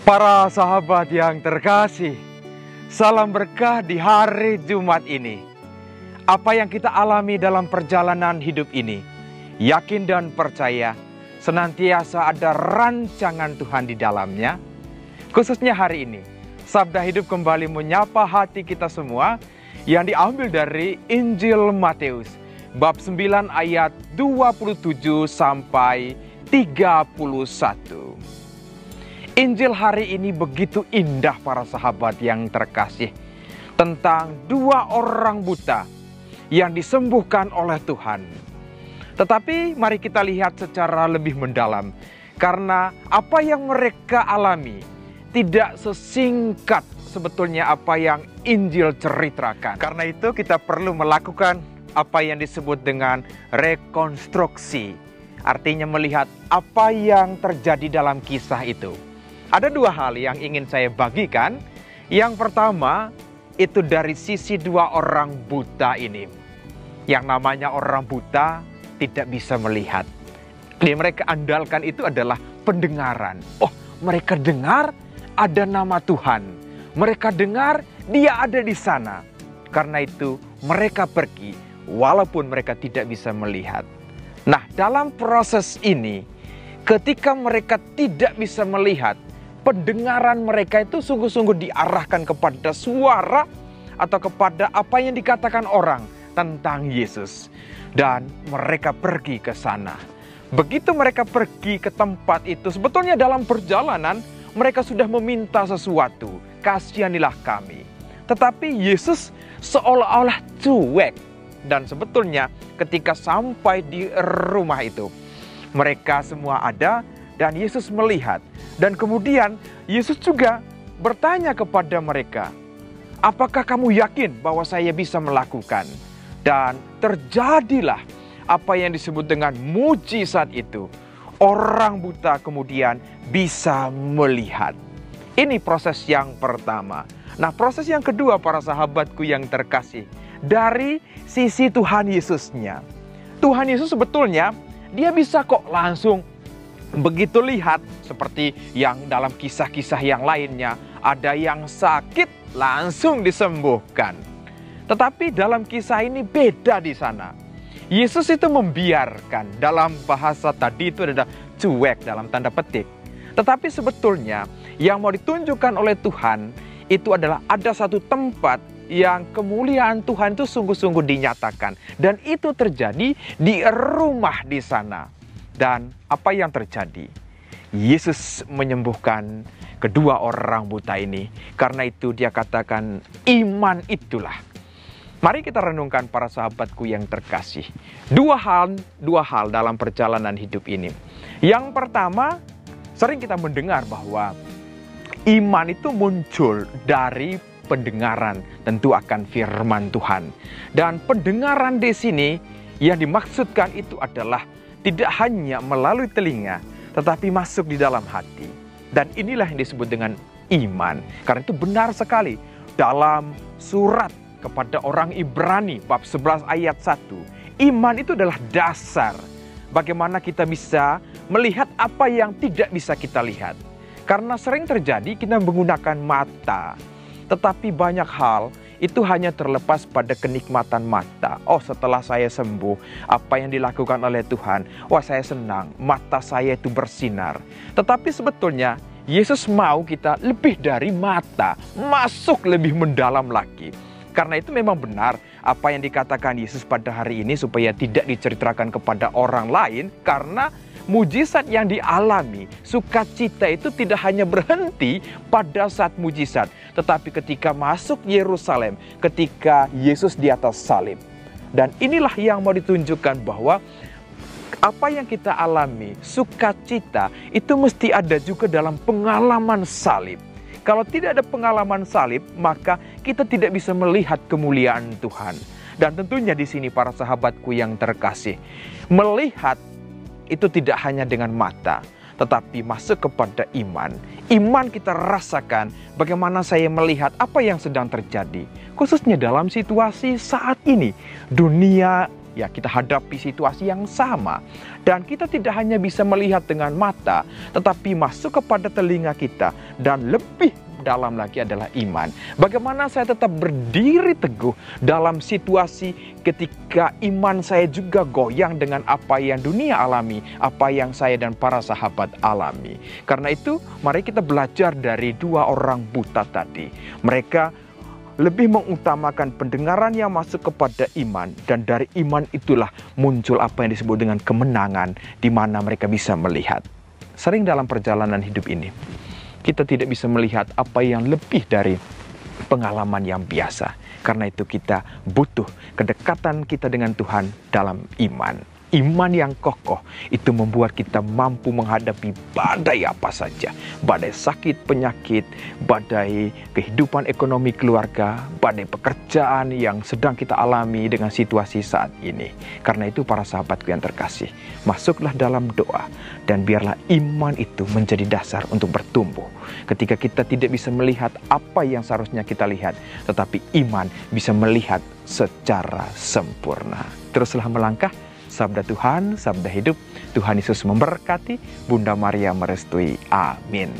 Para sahabat yang terkasih, salam berkah di hari Jumat ini. Apa yang kita alami dalam perjalanan hidup ini, yakin dan percaya, senantiasa ada rancangan Tuhan di dalamnya. Khususnya hari ini, Sabda Hidup kembali menyapa hati kita semua yang diambil dari Injil Matius, bab 9 ayat 27 sampai 31. Injil hari ini begitu indah para sahabat yang terkasih. Tentang dua orang buta yang disembuhkan oleh Tuhan. Tetapi mari kita lihat secara lebih mendalam. Karena apa yang mereka alami tidak sesingkat sebetulnya apa yang Injil ceritakan. Karena itu kita perlu melakukan apa yang disebut dengan rekonstruksi. Artinya melihat apa yang terjadi dalam kisah itu. Ada dua hal yang ingin saya bagikan. Yang pertama, itu dari sisi dua orang buta ini. Yang namanya orang buta tidak bisa melihat. Yang mereka andalkan itu adalah pendengaran. Oh, mereka dengar ada nama Tuhan. Mereka dengar Dia ada di sana. Karena itu mereka pergi walaupun mereka tidak bisa melihat. Nah, dalam proses ini, ketika mereka tidak bisa melihat, pendengaran mereka itu sungguh-sungguh diarahkan kepada suara atau kepada apa yang dikatakan orang tentang Yesus. Dan mereka pergi ke sana. Begitu mereka pergi ke tempat itu, sebetulnya dalam perjalanan mereka sudah meminta sesuatu. Kasihanilah kami. Tetapi Yesus seolah-olah cuek. Dan sebetulnya ketika sampai di rumah itu, mereka semua ada dan Yesus melihat. Dan kemudian Yesus juga bertanya kepada mereka, apakah kamu yakin bahwa saya bisa melakukan? Dan terjadilah apa yang disebut dengan mujizat itu. Orang buta kemudian bisa melihat. Ini proses yang pertama. Nah, proses yang kedua para sahabatku yang terkasih. Dari sisi Tuhan Yesusnya. Tuhan Yesus sebetulnya dia bisa kok langsung begitu lihat seperti yang dalam kisah-kisah yang lainnya. Ada yang sakit langsung disembuhkan. Tetapi dalam kisah ini beda di sana. Yesus itu membiarkan, dalam bahasa tadi itu ada cuek dalam tanda petik. Tetapi sebetulnya yang mau ditunjukkan oleh Tuhan itu adalah ada satu tempat yang kemuliaan Tuhan itu sungguh-sungguh dinyatakan. Dan itu terjadi di rumah di sana. Dan apa yang terjadi? Yesus menyembuhkan kedua orang buta ini. Karena itu dia katakan iman itulah. Mari kita renungkan para sahabatku yang terkasih. Dua hal dalam perjalanan hidup ini. Yang pertama, sering kita mendengar bahwa iman itu muncul dari pendengaran tentu akan firman Tuhan. Dan pendengaran di sini yang dimaksudkan itu adalah tidak hanya melalui telinga, tetapi masuk di dalam hati. Dan inilah yang disebut dengan iman. Karena itu benar sekali dalam surat kepada orang Ibrani bab 11 ayat 1. Iman itu adalah dasar bagaimana kita bisa melihat apa yang tidak bisa kita lihat. Karena sering terjadi kita menggunakan mata. Tetapi banyak hal itu hanya terlepas pada kenikmatan mata. Oh, setelah saya sembuh, apa yang dilakukan oleh Tuhan? Wah, saya senang, mata saya itu bersinar. Tetapi sebetulnya Yesus mau kita lebih dari mata, masuk lebih mendalam lagi. Karena itu memang benar apa yang dikatakan Yesus pada hari ini supaya tidak diceritakan kepada orang lain. Karena mujizat yang dialami, sukacita itu tidak hanya berhenti pada saat mujizat. Tetapi ketika masuk Yerusalem, ketika Yesus di atas salib. Dan inilah yang mau ditunjukkan bahwa apa yang kita alami, sukacita, itu mesti ada juga dalam pengalaman salib. Kalau tidak ada pengalaman salib, maka kita tidak bisa melihat kemuliaan Tuhan. Dan tentunya di sini para sahabatku yang terkasih, melihat itu tidak hanya dengan mata, tetapi masuk kepada iman. Iman kita rasakan bagaimana saya melihat apa yang sedang terjadi. Khususnya dalam situasi saat ini. Dunia ya kita hadapi situasi yang sama. Dan kita tidak hanya bisa melihat dengan mata, tetapi masuk kepada telinga kita. Dan lebih dalam lagi adalah iman. Bagaimana saya tetap berdiri teguh dalam situasi ketika iman saya juga goyang dengan apa yang dunia alami, apa yang saya dan para sahabat alami. Karena itu, mari kita belajar dari dua orang buta tadi. Mereka lebih mengutamakan pendengaran yang masuk kepada iman. Dan dari iman itulah muncul apa yang disebut dengan kemenangan, di mana mereka bisa melihat. Sering dalam perjalanan hidup ini, kita tidak bisa melihat apa yang lebih dari pengalaman yang biasa. Karena itu kita butuh kedekatan kita dengan Tuhan dalam iman. Iman yang kokoh itu membuat kita mampu menghadapi badai apa saja. Badai sakit, penyakit, badai kehidupan ekonomi keluarga, badai pekerjaan yang sedang kita alami dengan situasi saat ini. Karena itu para sahabatku yang terkasih, masuklah dalam doa dan biarlah iman itu menjadi dasar untuk bertumbuh. Ketika kita tidak bisa melihat apa yang seharusnya kita lihat, tetapi iman bisa melihat secara sempurna. Teruslah melangkah. Sabda Tuhan, sabda hidup. Tuhan Yesus memberkati, Bunda Maria merestui. Amin.